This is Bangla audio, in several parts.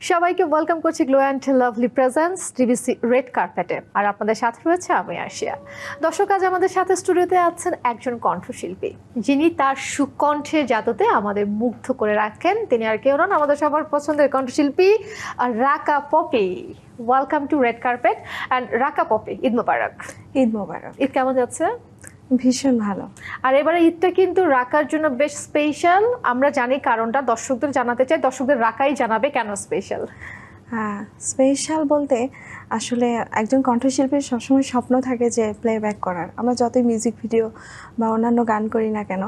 সবাইকে ওয়েলকাম করছি glow and lovely presence TVC red কার্পেটে। আর আপনাদের সাথে রয়েছে আমি আশিয়া। দর্শক, আজ আমাদের সাথে স্টুডিওতে আছেন একজন কণ্ঠশিল্পী, যিনি তার সুকণ্ঠে জাদুতে আমাদের মুগ্ধ করে রাখেন। তিনি আর কেউ নন, আমাদের সবার পছন্দের কণ্ঠশিল্পী Raka Popy. Welcome to red carpet and Raka Popy. Eid Mubarak. Eid Mubarak. Eid কেমন যাচ্ছে? ভীষণ ভালো। আর এবারে ঈদটা কিন্তু রাকার জন্য বেশ স্পেশাল। আমরা জানি কারণটা, দর্শকদের জানাতে চাই, দর্শকদের রাকাই জানাবে কেন স্পেশাল। হ্যাঁ, স্পেশাল বলতে আসলে একজন কণ্ঠশিল্পীর সবসময় স্বপ্ন থাকে যে প্লেব্যাক করার। আমরা যতই মিউজিক ভিডিও বা অন্যান্য গান করি না কেন,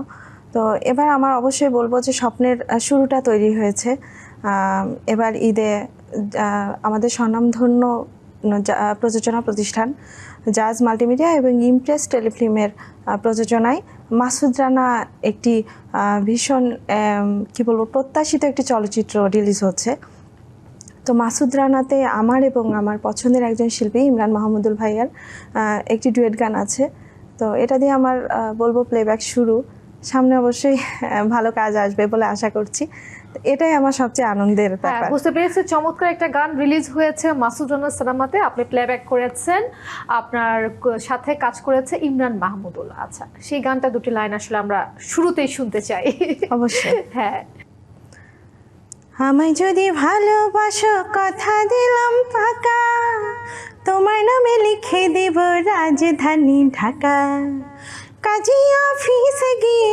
তো এবার আমার অবশ্যই বলবো যে স্বপ্নের শুরুটা তৈরি হয়েছে। এবার ঈদে আমাদের স্বনামধন্য প্রযোজনা প্রতিষ্ঠান জাজ মাল্টিমিডিয়া এবং ইমপ্রেস টেলিফিল্মের প্রযোজনায় মাসুদ রানা একটি ভীষণ কী বলবো প্রত্যাশিত একটি চলচ্চিত্র রিলিজ হচ্ছে। তো মাসুদ রানাতে আমার এবং আমার পছন্দের একজন শিল্পী ইমরান মাহমুদুল ভাইয়ার একটি ডুয়েট গান আছে। তো এটা দিয়ে আমার বলবো প্লেব্যাক শুরু। সামনে অবশ্যই ভালো কাজ আসবে বলে আশা করছি। এটাই আমার সবচেয়ে আনন্দের ব্যাপার। বুঝতে পেরেছি, চমৎকার একটা গান রিলিজ হয়েছে মাসুদ রানা সিনেমাতে, আপনি প্লেব্যাক করেছেন, আপনার সাথে কাজ করেছে ইমরান মাহমুদুল। আচ্ছা, সেই গানটা দুটি লাইন আসলে আমরা শুরুতেই শুনতে চাই। অবশ্যই। হ্যাঁ। আমায় যদি ভালোবাসো কথা দিলাম পাকা, তোমার নামে লিখে দেব রাজধানী ঢাকা। কাজী অফিসে গিয়ে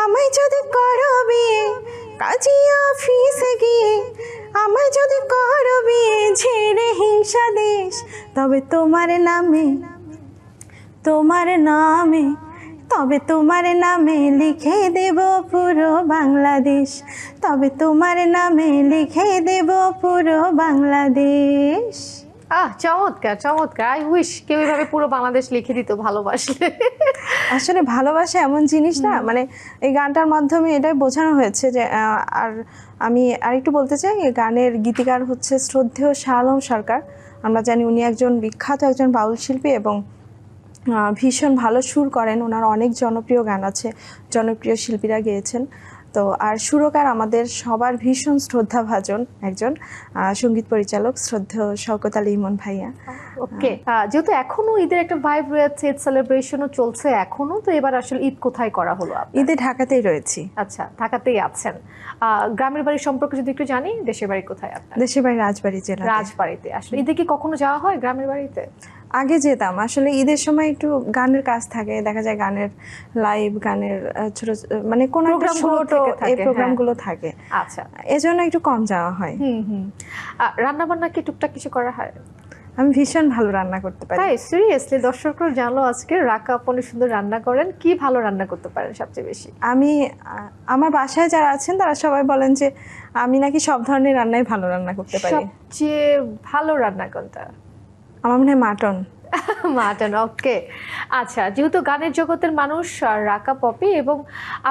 আমায় যদি করো বিয়ে, কাজী অফিসে গিয়ে আমায় যদি করো বিয়ে, ছেড়ে হিংসা দেশ তবে তোমার নামে, তোমার নামে, তবে তোমার নামে লিখে দেব পুরো বাংলাদেশ, তবে তোমার নামে লিখে দেব পুরো বাংলাদেশ। চমৎকার চমৎকার। আই উইশ কেউ এভাবে পুরো বাংলাদেশ লিখে দিত ভালোবাসলে। আসলে ভালোবাসা এমন জিনিস না, মানে এই গানটার মাধ্যমে এটাই বোঝানো হয়েছে যে আর আমি আরেকটু বলতে চাই, এই গানের গীতিকার হচ্ছে শ্রদ্ধেয় শাহ আলম সরকার। আমরা জানি উনি একজন বিখ্যাত একজন বাউল শিল্পী এবং ভীষণ ভালো সুর করেন। ওনার অনেক জনপ্রিয় গান আছে, জনপ্রিয় শিল্পীরা গেয়েছেন। তো আর সুরকার আমাদের সবার ভীষণ শ্রদ্ধাভাজন একজন সঙ্গীত পরিচালক শ্রদ্ধেয় শওকত আলী ইমন ভাইয়া। ওকে, যেহেতু এখনো ঈদের একটা ভাইব রয়েছে, ঈদ সেলিব্রেশনও চলছে এখনো, তো এবার আসলে ঈদ কোথায় করা হলো? ঈদে ঢাকাতেই রয়েছি। আচ্ছা, ঢাকাতেই আছেন। গ্রামের বাড়ি সম্পর্কে যদি একটু জানি, দেশের বাড়ি কোথায় আপনার? দেশের বাড়ি রাজবাড়ী জেলা। রাজবাড়িতে। আসলে ঈদে কি কখনো যাওয়া হয় গ্রামের বাড়িতে? আগে যেতাম, আসলে ঈদের সময় একটু গানের কাজ থাকে, দেখা যায় গানের লাইভ, গানের ছোট মানে কোন একটা ছোট এই প্রোগ্রামগুলো থাকে। আচ্ছা, এজন্য একটু কম যাওয়া হয়। রান্না বান্না কি টুকটাক কিছু করা হয়? আমি ভীষণ ভালো রান্না করতে পারি। তাই? সিরিয়াসলি? দর্শকরা জানলো আজকে রাকা আপনি সুন্দর রান্না করেন। কি ভালো রান্না করতে পারেন সবচেয়ে বেশি? আমি আমার বাসায় যারা আছেন তারা সবাই বলেন যে আমি নাকি সব ধরনের রান্নাই ভালো রান্না করতে পারি। সবচেয়ে ভালো রান্না কোনটা? আমার মনে হয় মাটন। মাটন। ওকে, আচ্ছা, যেহেতু গানের জগতের মানুষ রাকা পপি, এবং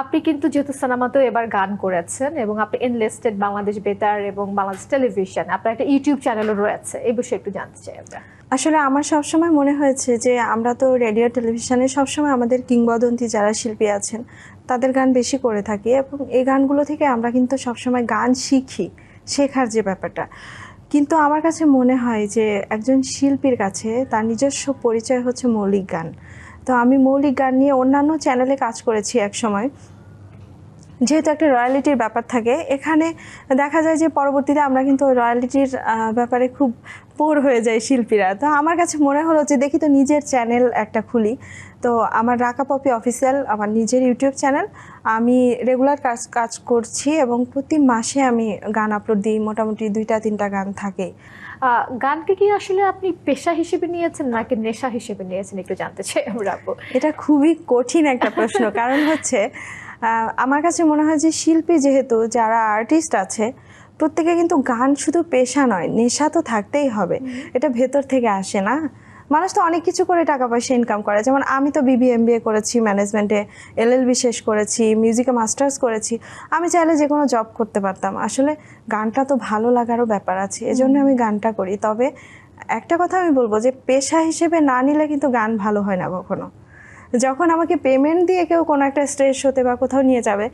আপনি কিন্তু যেহেতু সিনেমাতেও এবার গান করেছেন এবং আপনি এনলিস্টেড বাংলাদেশ বেতার এবং বাংলাদেশ টেলিভিশন, আপনার একটা ইউটিউব চ্যানেলও রয়েছে, এই বিষয়ে একটু জানতে চাই আমরা। আসলে আমার সবসময় মনে হয়েছে যে আমরা তো রেডিও টেলিভিশনে সবসময় আমাদের কিংবদন্তি যারা শিল্পী আছেন তাদের গান বেশি করে থাকি, এবং এই গানগুলো থেকে আমরা কিন্তু সবসময় গান শিখি, শেখার যে ব্যাপারটা। কিন্তু আমার কাছে মনে হয় যে একজন শিল্পীর কাছে তার নিজস্ব পরিচয় হচ্ছে মৌলিক গান। তো আমি মৌলিক গান নিয়ে অন্যান্য চ্যানেলে কাজ করেছি এক সময়। যেহেতু একটা রয়্যালিটির ব্যাপার থাকে, এখানে দেখা যায় যে পরবর্তীতে আমরা কিন্তু রয়্যালিটির ব্যাপারে খুব পোর হয়ে যায় শিল্পীরা। তো আমার কাছে মনে হলো যে দেখি তো নিজের চ্যানেল একটা খুলি। তো আমার রাকা পপি অফিসিয়াল আমার নিজের ইউটিউব চ্যানেল, আমি রেগুলার কাজ করছি এবং প্রতি মাসে আমি গান আপলোড দিই, মোটামুটি 2-3টা গান থাকে। গানকে কি আসলে আপনি পেশা হিসেবে নিয়েছেন নাকি নেশা হিসেবে নিয়েছেন, একটু জানতে চাই আমরা। এটা খুবই কঠিন একটা প্রশ্ন, কারণ হচ্ছে আমার কাছে মনে হয় যে শিল্পী যেহেতু যারা আর্টিস্ট আছে প্রত্যেকে কিন্তু গান শুধু পেশা নয়, নেশা তো থাকতেই হবে। এটা ভেতর থেকে আসে না? মানুষ তো অনেক কিছু করে টাকা পয়সা ইনকাম করে, যেমন আমি তো BBA করেছি, ম্যানেজমেন্টে LLB শেষ করেছি, মিউজিকে মাস্টার্স করেছি। আমি চাইলে যে কোনো জব করতে পারতাম। আসলে গানটা তো ভালো লাগারও ব্যাপার আছে, এজন্য আমি গানটা করি। তবে একটা কথা আমি বলবো যে পেশা হিসেবে না নিলে কিন্তু গান ভালো হয় না কখনো। যখন আমাকে পেমেন্ট দিয়ে কেউ কোনো একটা স্টেজ শোতে বা কোথাও নিয়ে যাবে,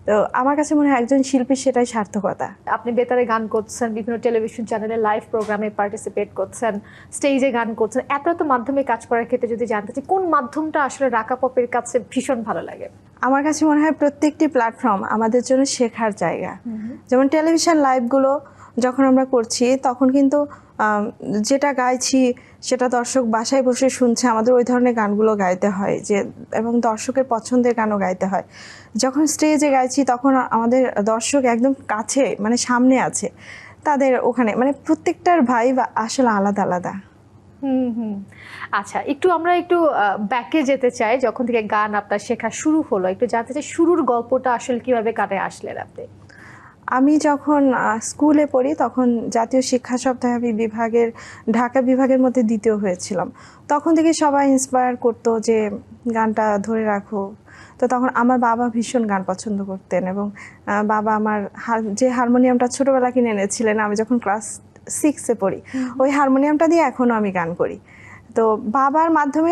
তো আমার কাছে মনে হয় একজন শিল্পীর সেটাই সার্থকতা। আপনি বেতারে গান করছেন, বিভিন্ন টেলিভিশন চ্যানেলে লাইভ প্রোগ্রামে পার্টিসিপেট করছেন, স্টেজে গান করছেন, এত এত মাধ্যমে কাজ করার ক্ষেত্রে যদি জানতে চাই কোন মাধ্যমটা আসলে রাকা পপের কাছে ভীষণ ভালো লাগে? আমার কাছে মনে হয় প্রত্যেকটি প্ল্যাটফর্ম আমাদের জন্য শেখার জায়গা। যেমন টেলিভিশন লাইভগুলো যখন আমরা করছি তখন কিন্তু যেটা গাইছি সেটা দর্শক বাসায় বসে শুনছে, আমাদের ওই ধরনের গানগুলো গাইতে হয় যে, এবং দর্শকের পছন্দের গানও গাইতে হয়। যখন স্টেজে গাইছি তখন আমাদের দর্শক একদম কাছে, মানে সামনে আছে, তাদের ওখানে মানে প্রত্যেকটার ভাইব আসলে আলাদা আলাদা। আচ্ছা, আমরা একটু ব্যাকে যেতে চাই, যখন থেকে গান আপনার শেখা শুরু হলো একটু জানতে চাই শুরুর গল্পটা আসলে কিভাবে কাটে আসলেন আপনি? আমি যখন স্কুলে পড়ি তখন জাতীয় শিক্ষা সপ্তাহে আমি ঢাকা বিভাগের মধ্যে দ্বিতীয় হয়েছিলাম। তখন থেকে সবাই ইন্সপায়ার করতো যে গানটা ধরে রাখো। তো তখন আমার বাবা ভীষণ গান পছন্দ করতেন, এবং বাবা আমার যে হারমোনিয়ামটা ছোটোবেলা কিনে এনেছিলেন আমি যখন ক্লাস 6-এ পড়ি, ওই হারমোনিয়ামটা দিয়ে এখনও আমি গান করি। তো বাবার মাধ্যমে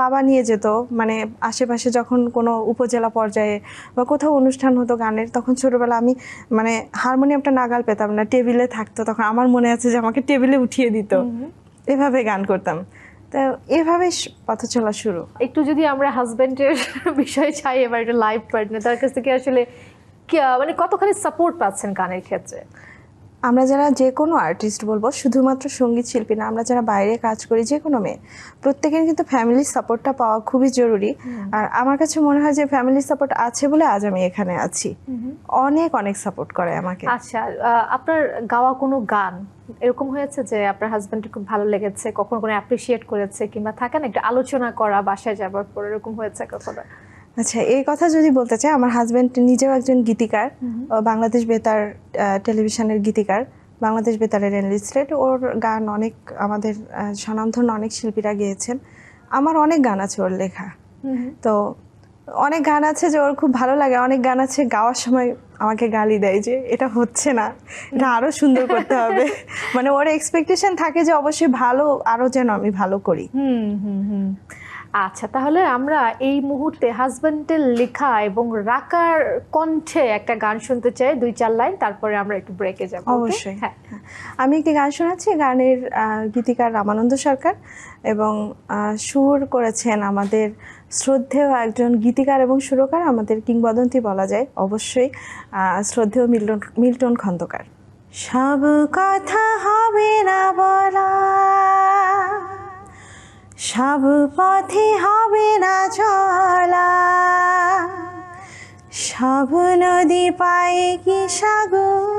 বাবা নিয়ে যেত, মানে আশেপাশে যখন কোনো উপজেলা পর্যায়ে বা কোথাও অনুষ্ঠান হতো গানের, তখন ছোটোবেলা আমি মানে হারমোনিয়ামটা নাগাল পেতাম না, টেবিলে থাকতো, তখন আমার মনে আছে যে আমাকে টেবিলে উঠিয়ে দিত, এভাবে গান করতাম। তো এভাবে পথ চলা শুরু। একটু যদি আমরা হাজবেন্ডের বিষয়ে চাই এবার, একটা লাইভ পার্টনার, তার কাছ থেকে আসলে মানে কতখানি সাপোর্ট পাচ্ছেন গানের ক্ষেত্রে? আমরা যারা যে কোনো আর্টিস্ট বলবো, শুধুমাত্র সঙ্গীত শিল্পী না, আমরা যারা বাইরে কাজ করি যে কোনো মেয়ে, প্রত্যেকের কিন্তু ফ্যামিলির সাপোর্টটা পাওয়া খুবই জরুরি। আর আমার কাছে মনে হয় যে ফ্যামিলির সাপোর্ট আছে বলে আজ আমি এখানে আছি। অনেক অনেক সাপোর্ট করে আমাকে। আচ্ছা, আপনার গাওয়া কোনো গান এরকম হয়েছে যে আপনার হাজবেন্ডের খুব ভালো লেগেছে, কখনো কোনো অ্যাপ্রিসিয়েট করেছে, কিংবা থাকে না একটা আলোচনা করা বাসায় যাবার পর, এরকম হয়েছে কখনো? আচ্ছা, এই কথা যদি বলতে চাই, আমার হাজবেন্ড নিজেও একজন গীতিকার, বাংলাদেশ বেতার টেলিভিশনের গীতিকার, বাংলাদেশ বেতারের এনলিস্টেড। ওর গান অনেক আমাদের স্বনামধন্য অনেক শিল্পীরা গেয়েছেন। আমার অনেক গান আছে ওর লেখা। তো অনেক গান আছে যে ওর খুব ভালো লাগে, অনেক গান আছে গাওয়ার সময় আমাকে গালি দেয় যে এটা হচ্ছে না, এটা আরো সুন্দর করতে হবে। মানে ওর এক্সপেকটেশন থাকে যে অবশ্যই ভালো, আরো যেন আমি ভালো করি। আচ্ছা, তাহলে আমরা এই মুহূর্তে হাজবেন্ডের লেখা এবং রাকার কণ্ঠে একটা গান শুনতে চাই, 2-4 লাইন, তারপরে আমরা একটু ব্রেকে যাব। অবশ্যই। হ্যাঁ, আমি একটি গান শোনাচ্ছি। গানের গীতিকার রামানন্দ সরকার, এবং সুর করেছেন আমাদের শ্রদ্ধেয় একজন গীতিকার এবং সুরকার, আমাদের কিংবদন্তি বলা যায় অবশ্যই, শ্রদ্ধেয় মিল্টন খন্দকার। সব কথা হবে না বলা, সব পথে হবে না চলা, সব নদী পায় কি সাগর,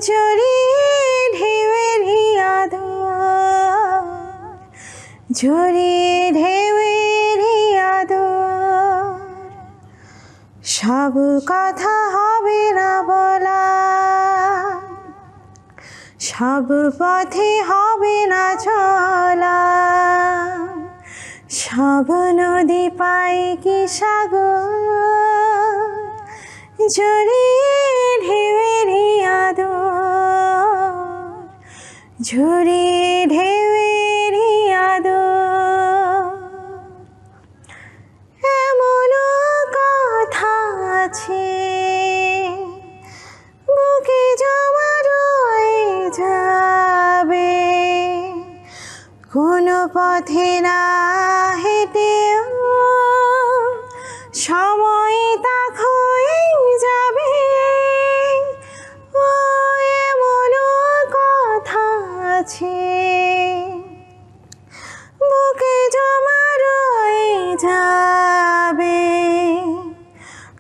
জড়িয়ে ঢেউয়েরই আদর, জড়িয়ে ঢেউয়েরই আদর। সব কথা হবে না বলা, সব পথে হবে না চলা, সব নদী পায় কি সাগর, জড়িয়ে ঢেউয়েরই আদর, জড়িয়ে ঢেউয়েরই আদর। এমনও কথা আছে বুকে জমা রয়ে যাবে, কোনো পথে না হেঁটেও সময় তা ক্ষয়ে যাবে। ও এমনও কথা আছে বুকে জমা রয়ে যাবে,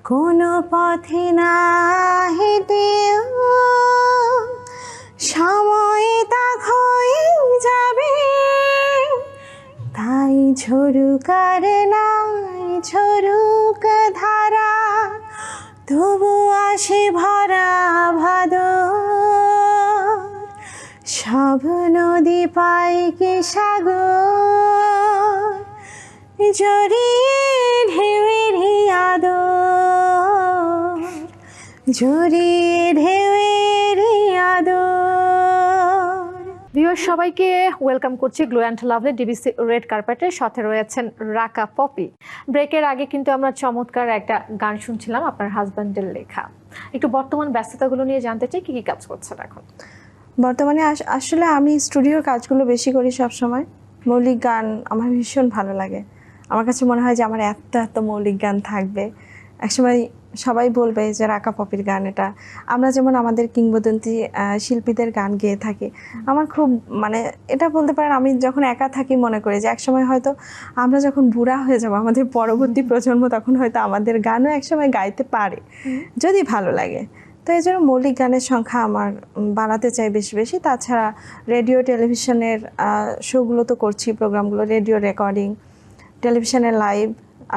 কোনো পথে না হেঁটেও সময় তা ক্ষয়ে যাবে। তাই ঝরুক আর নাই ঝরুক ধারা, তবু আসে ভরা ভাদর, সব নদী পায় কি সাগর, জড়িয়ে ঢেউয়েরই আদর, জড়িয়ে ঢেউয়েরই আদর। ভিউয়ার সবাইকে ওয়েলকাম করছি glow and lovely DBC red কার্পেটের সাথে রয়েছেন রাকা পপি। ব্রেকের আগে কিন্তু আমরা চমৎকার একটা গান শুনছিলাম আপনার হাজব্যান্ডের লেখা। একটু বর্তমান ব্যস্ততাগুলো নিয়ে জানতে চাই, কি কি কাজ করছেন এখন? বর্তমানে আসলে আমি স্টুডিওর কাজগুলো বেশি করি সব সময়। মৌলিক গান আমার ভীষণ ভালো লাগে। আমার কাছে মনে হয় যে আমার এত এত মৌলিক গান থাকবে, একসময় সবাই বলবে যে রাকা পপির গান এটা। আমরা যেমন আমাদের কিংবদন্তি শিল্পীদের গান গেয়ে থাকি, আমার খুব মানে এটা বলতে পারেন আমি যখন একা থাকি মনে করি যে একসময় হয়তো আমরা যখন বুড়া হয়ে যাব, আমাদের পরবর্তী প্রজন্ম তখন হয়তো আমাদের গানও একসময় গাইতে পারে যদি ভালো লাগে। তো এই জন্য মৌলিক গানের সংখ্যা আমার বাড়াতে চাই বেশি বেশি। তাছাড়া রেডিও টেলিভিশনের শোগুলো তো করছি, প্রোগ্রামগুলো, রেডিও রেকর্ডিং, টেলিভিশনের লাইভ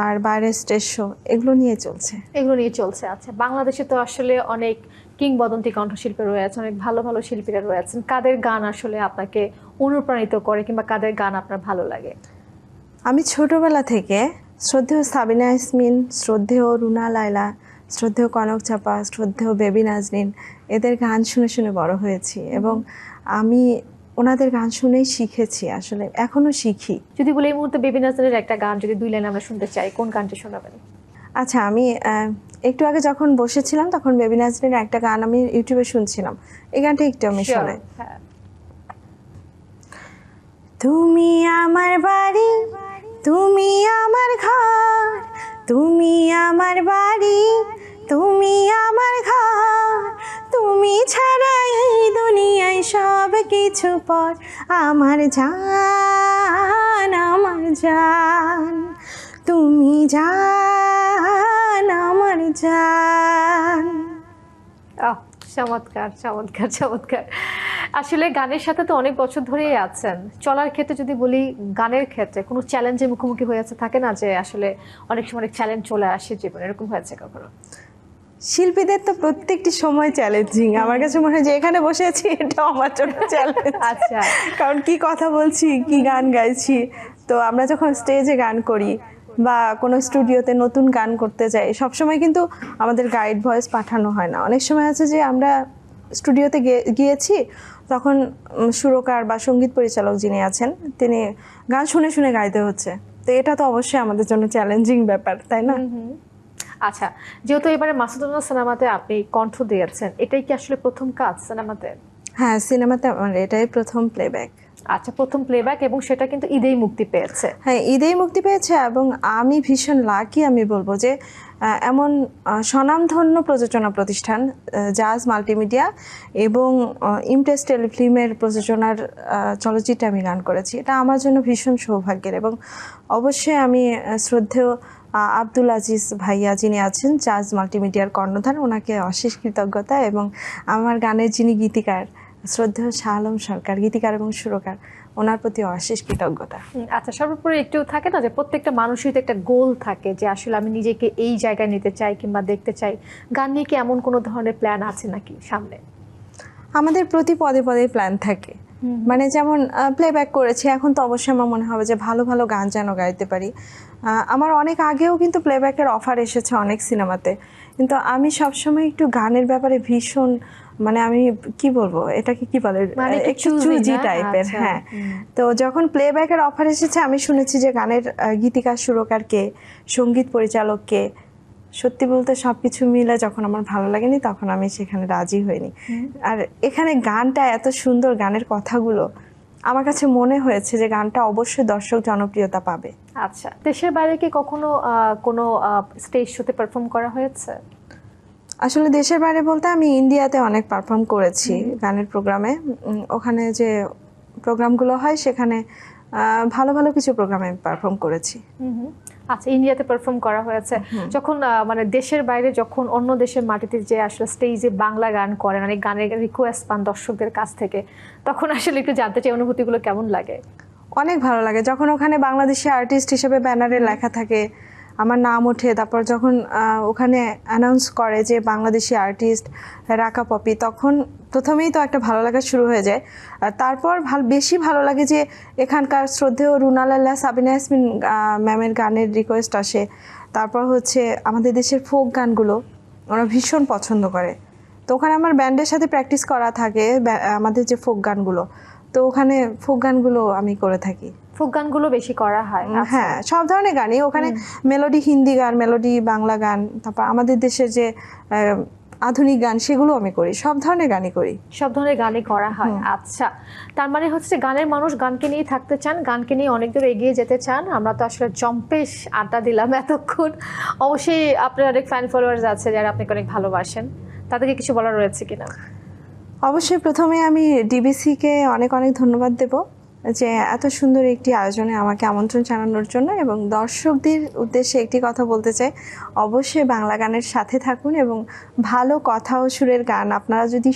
আর বাইরের স্টেজ শো, এগুলো নিয়ে চলছে। আচ্ছা, বাংলাদেশে তো আসলে অনেক কিংবদন্তি কণ্ঠশিল্পী রয়েছে, অনেক ভালো ভালো শিল্পীরা রয়েছেন। কাদের গান আসলে আপনাকে অনুপ্রাণিত করে কিংবা কাদের গান আপনার ভালো লাগে? আমি ছোটবেলা থেকে শ্রদ্ধেয় সাবিনা ইয়াসমিন, শ্রদ্ধেয় রুনা লায়লা, শ্রদ্ধেয় কনক চাপা, শ্রদ্ধেয় বেবি নাজনীন, এদের গান শুনে শুনে বড় হয়েছি এবং আমি ওনাদের গান শুনেই শিখেছি, আসলে এখনো শিখি। যদি বলি এই মুহূর্তে বেবি নাজনীনের একটা গান যদি 2 লাইন আমরা শুনতে চাই, কোন গানটি শোনাবেন? আচ্ছা, আমি একটু আগে যখন বসেছিলাম তখন বেবি নাজনীনের একটা গান আমি ইউটিউবে শুনছিলাম, এই গানটা একটু আমি শোনাই। তুমি আমার বাড়ি, তুমি আমার ঘর, তুমি আমার বাড়ি, তুমি আমার ঘর, তুমি ছাড়া এই দুনিয়ায় সব কিছু পর, আমার জান, আমার জান, তুমি জান, আমার জান। চমৎকার চমৎকার চমৎকার। আসলে গানের সাথে তো অনেক বছর ধরেই আছেন। চলার ক্ষেত্রে যদি বলি, গানের ক্ষেত্রে কোনো চ্যালেঞ্জের মুখোমুখি হয়েছে, থাকে না যে আসলে অনেক সময় অনেক চ্যালেঞ্জ চলে আসে জীবনে, এরকম হয়েছে কখনো? শিল্পীদের তো প্রত্যেকটি সময় চ্যালেঞ্জিং। আমার কাছে মনে হয় যে এখানে বসে আছি এটাও আমার জন্য চ্যালেঞ্জ। আচ্ছা, কারণ কি কথা বলছি, কি গান গাইছি। তো আমরা যখন স্টেজে গান করি বা কোনো স্টুডিওতে নতুন গান করতে যাই, সবসময় কিন্তু আমাদের গাইড ভয়েস পাঠানো হয় না। অনেক সময় আছে যে আমরা স্টুডিওতে গিয়েছি, তখন সুরকার বা সঙ্গীত পরিচালক যিনি আছেন তিনি গান শুনে শুনে গাইতে হচ্ছে। তো এটা তো অবশ্যই আমাদের জন্য চ্যালেঞ্জিং ব্যাপার, তাই না? আচ্ছা, যেহেতু এবারে মাসুদুল্লাহ সিনেমাতে আপনি কণ্ঠ দিয়েছেন, এটাই কি আসলে প্রথম কাজ সিনেমাতে? হ্যাঁ, সিনেমাতে আমার এটাই প্রথম প্লেব্যাক। আচ্ছা, প্রথম প্লেব্যাক, এবং সেটা কিন্তু ঈদেই মুক্তি পেয়েছে। হ্যাঁ, ঈদেই মুক্তি পেয়েছে এবং আমি ভীষণ লাকি, আমি বলবো যে এমন স্বনামধন্য প্রযোজনা প্রতিষ্ঠান জাজ মাল্টিমিডিয়া এবং ইমপ্রেস টেলিফিল্মের প্রযোজনার চলচ্চিত্রে আমি গান করেছি। এটা আমার জন্য ভীষণ সৌভাগ্যের এবং অবশ্যই আমি শ্রদ্ধেয় আব্দুল আজিজ ভাইয়া যিনি আছেন জাজ মাল্টিমিডিয়ার কর্ণধার, ওনাকে অশেষ কৃতজ্ঞতা এবং আমার গানের যিনি গীতিকার শ্রদ্ধেয় শাহ আলম সরকার, গীতিকার এবং সুরকার, ওনার প্রতি অশেষ কৃতজ্ঞতা। আচ্ছা, সর্বোপরি একটু থাকে না যে প্রত্যেকটা মানুষের তো একটা গোল থাকে যে আসলে আমি নিজেকে এই জায়গায় নিতে চাই কিংবা দেখতে চাই। গান নিয়ে কি এমন কোনো ধরনের প্ল্যান আছে নাকি সামনে? আমাদের প্রতি পদে পদে প্ল্যান থাকে, মানে যেমন প্লেব্যাক করেছি, এখন তো অবশ্যই আমার মনে হবে যে ভালো ভালো গান যেন গাইতে পারি। আমার অনেক আগেও কিন্তু প্লেব্যাকের অফার এসেছে অনেক সিনেমাতে, কিন্তু আমি সবসময় একটু গানের ব্যাপারে ভীষণ মানে আমি কি বলবো, এটাকে কি বলে, একটু চুজি টাইপের। হ্যাঁ, তো যখন প্লেব্যাকের অফার এসেছে আমি শুনেছি যে গানের গীতিকার সুরকার কে, সঙ্গীত পরিচালক কে, সত্যি বলতে সবকিছু মিলে যখন আমার ভালো লাগেনি তখন আমি সেখানে রাজি হইনি। আর এখানে গানটা এত সুন্দর, গানের কথাগুলো আমার কাছে মনে হয়েছে যে গানটা অবশ্যই দর্শক জনপ্রিয়তা পাবে। আচ্ছা, দেশের বাইরে কি কখনো কোনো স্টেজ শোতে পারফর্ম করা হয়েছে? আসলে দেশের বাইরে বলতে আমি ইন্ডিয়াতে অনেক পারফর্ম করেছি গানের প্রোগ্রামে। ওখানে যে প্রোগ্রামগুলো হয় সেখানে ভালো ভালো কিছু প্রোগ্রামে পারফর্ম করেছি। আচ্ছা, ইন্ডিয়াতে পারফর্ম করা হয়েছে। যখন মানে দেশের বাইরে যখন অন্য দেশের মাটিতে যে আসলে স্টেজে বাংলা গান করেন, অনেক গানের রিকোয়েস্ট পান দর্শকদের কাছ থেকে, তখন আসলে একটু জানতে চাই অনুভূতিগুলো কেমন লাগে? অনেক ভালো লাগে যখন ওখানে বাংলাদেশি আর্টিস্ট হিসেবে ব্যানারে লেখা থাকে, আমার নাম ওঠে, তারপর যখন ওখানে অ্যানাউন্স করে যে বাংলাদেশি আর্টিস্ট রাকা পপি, তখন প্রথমেই তো একটা ভালো লাগা শুরু হয়ে যায়। আর তারপর বেশি ভালো লাগে যে এখানকার শ্রদ্ধেয় রুনা লায়লা, সাবিনা ইয়াসমিন ম্যামের গানের রিকোয়েস্ট আসে। তারপর হচ্ছে আমাদের দেশের ফোক গানগুলো ওরা ভীষণ পছন্দ করে, তো ওখানে আমার ব্যান্ডের সাথে প্র্যাকটিস করা থাকে আমাদের যে ফোক গানগুলো, তো তো ওখানে ফোক গানগুলো আমি করে থাকি। ফোক গানগুলো বেশি করা হয়? আচ্ছা। হ্যাঁ, সব ধরনের গানই ওখানে, মেলোডি হিন্দি গান, মেলোডি বাংলা গান, তারপর আমাদের দেশের যে আধুনিক গান সেগুলো আমি করি, সব ধরনের গানই করি। সব ধরনের গানই করা হয়। আচ্ছা, তার মানে হচ্ছে গানের মানুষ গানকে নিয়ে থাকতে চান, গানকে নিয়ে অনেক দূর এগিয়ে যেতে চান। আমরা তো আসলে জম্পেশ আড্ডা দিলাম এতক্ষণ। অবশ্যই আপনার অনেক ফ্যান ফলোয়ার্স আছে যারা আপনাকে অনেক ভালোবাসেন, তাদেরকে কিছু বলার রয়েছে কিনা? অবশ্যই প্রথমে আমি ডিবিসিকে অনেক অনেক ধন্যবাদ দেব যে এত সুন্দর একটি আয়োজনে আমাকে আমন্ত্রণ জানানোর জন্য, এবং দর্শকদের উদ্দেশ্যে একটি কথা বলতে চাই, অবশ্যই বাংলা গানের সাথে থাকুন এবং ভালো কথা ও সুরের গান আপনারা যদি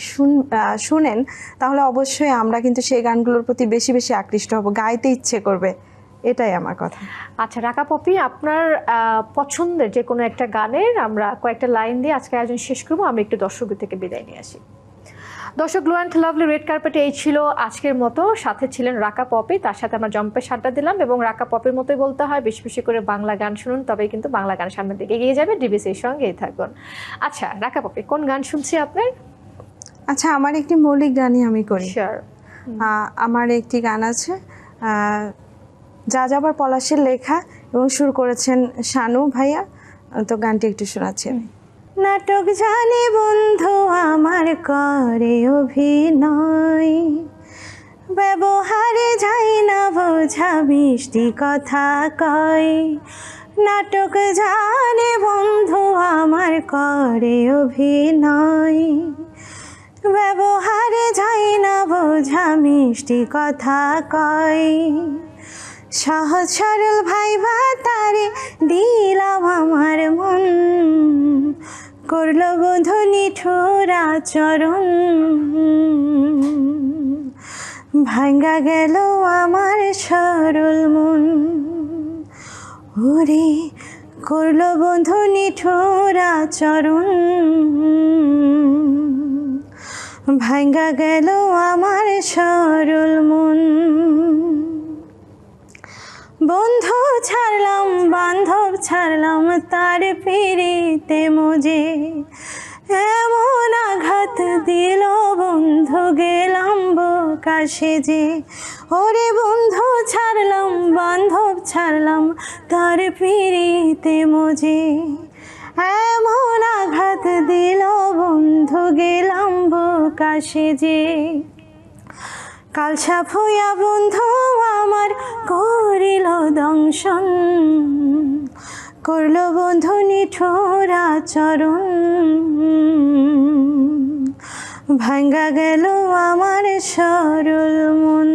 শুনেন তাহলে অবশ্যই আমরা কিন্তু সেই গানগুলোর প্রতি বেশি বেশি আকৃষ্ট হব, গাইতে ইচ্ছে করবে, এটাই আমার কথা। আচ্ছা রাকা পপি, আপনার পছন্দের যে কোনো একটা গানের আমরা কয়েকটা লাইন দিয়ে আজকে আয়োজন শেষ করবো। আমি একটু দর্শকদের থেকে বিদায় নিয়ে আসি। দর্শক, গ্লো অ্যান্ড লাভলি রেড কার্পেটে এই ছিল আজকের মতো। সাথে ছিলেন রাকা পপি, তার সাথে আমরা জম্পে আড্ডা দিলাম। এবং রাকা পপির মতোই বলতে হয়, বেশি বেশি করে বাংলা গান শুনুন, তবেই কিন্তু বাংলা গান সামনের দিকে এগিয়ে যাবে। ডিবিসির সঙ্গেই থাকুন। আচ্ছা রাকা পপি, কোন গান শুনছি আপনার? আচ্ছা, আমার একটি মৌলিক গানই আমি করি। শিওর। আমার একটি গান আছে, যা যাবার পলাশের লেখা, এবং সুর করেছেন শানু ভাইয়া। তো গানটি একটু শোনাচ্ছি আমি। নাটক জানে বন্ধু আমার করে অভিনয়, ব্যবহারে যাই না বোঝা মিষ্টি কথা কয়। নাটক জানে বন্ধু আমার করে অভিনয়, ব্যবহারে যাই না বোঝা মিষ্টি কথা কয়। সহজ সরল ভাইবা তারে দিলাম আমার মন, করল বন্ধু নিঠুর আচরণ। ভাঙ্গা গেল আমার সরল মন, ওরে করল বন্ধু নিঠুর আচরণ। ভাঙ্গা গেল আমার সরল মন। বন্ধু ছাড়লাম বান্ধব ছাড়লাম তার পিড়িতে মজে, এমন আঘাত দিল বন্ধু গেলাম বোকা সেজে। ওরে বন্ধু ছাড়লাম বান্ধব ছাড়লাম তার পিড়িতে মজে, এমন আঘাত দিল বন্ধু গেলাম বোকা সেজে। কাল সাপ হইয়া বন্ধু আমার করিল দংশন, করল বন্ধু নিঠুর আচরণ। ভাঙ্গা গেল আমার সরল মন।